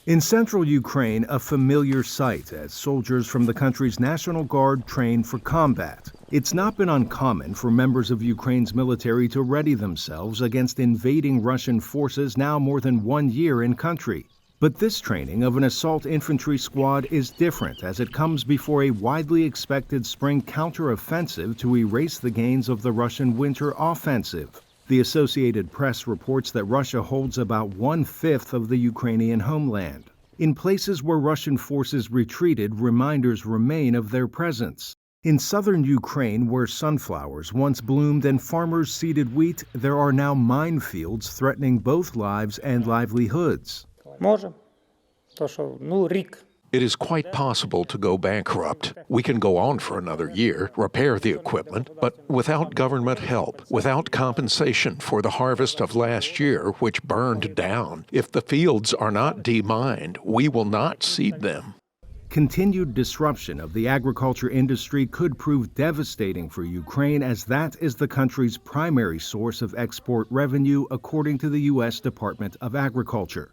In central Ukraine, a familiar sight as soldiers from the country's National Guard train for combat. It's not been uncommon for members of Ukraine's military to ready themselves against invading Russian forces now more than 1 year in country. But this training of an assault infantry squad is different as it comes before a widely expected spring counteroffensive to erase the gains of the Russian winter offensive. The Associated Press reports that Russia holds about 1/5 of the Ukrainian homeland. In places where Russian forces retreated, reminders remain of their presence. In southern Ukraine, where sunflowers once bloomed and farmers seeded wheat, there are now minefields threatening both lives and livelihoods. It is quite possible to go bankrupt. We can go on for another year, repair the equipment, but without government help, without compensation for the harvest of last year, which burned down, if the fields are not demined, we will not seed them. Continued disruption of the agriculture industry could prove devastating for Ukraine, as that is the country's primary source of export revenue, according to the U.S. Department of Agriculture.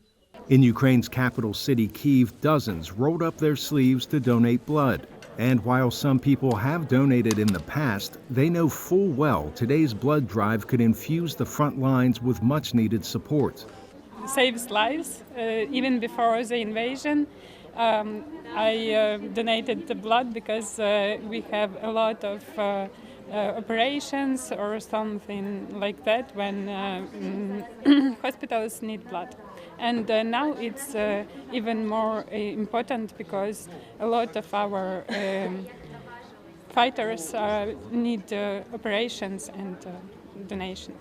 In Ukraine's capital city, Kyiv, dozens rolled up their sleeves to donate blood. And while some people have donated in the past, they know full well today's blood drive could infuse the front lines with much-needed support. Saves lives. Even before the invasion, I donated the blood because we have a lot of operations or something like that when hospitals need blood. And now it's even more important because a lot of our fighters need operations and donation.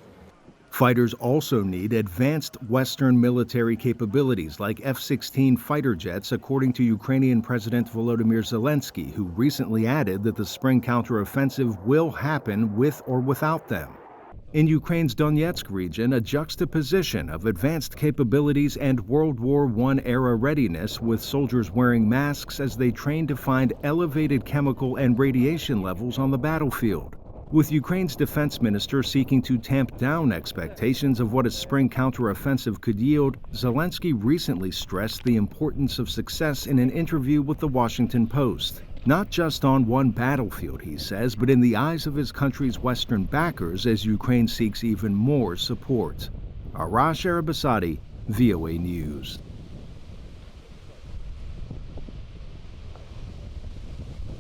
Fighters also need advanced Western military capabilities like F-16 fighter jets, according to Ukrainian President Volodymyr Zelensky, who recently added that the spring counteroffensive will happen with or without them. In Ukraine's Donetsk region, a juxtaposition of advanced capabilities and World War I-era readiness, with soldiers wearing masks as they train to find elevated chemical and radiation levels on the battlefield. With Ukraine's defense minister seeking to tamp down expectations of what a spring counteroffensive could yield, Zelensky recently stressed the importance of success in an interview with the Washington Post. Not just on one battlefield, he says, but in the eyes of his country's Western backers as Ukraine seeks even more support. Arash Arabasadi, VOA News.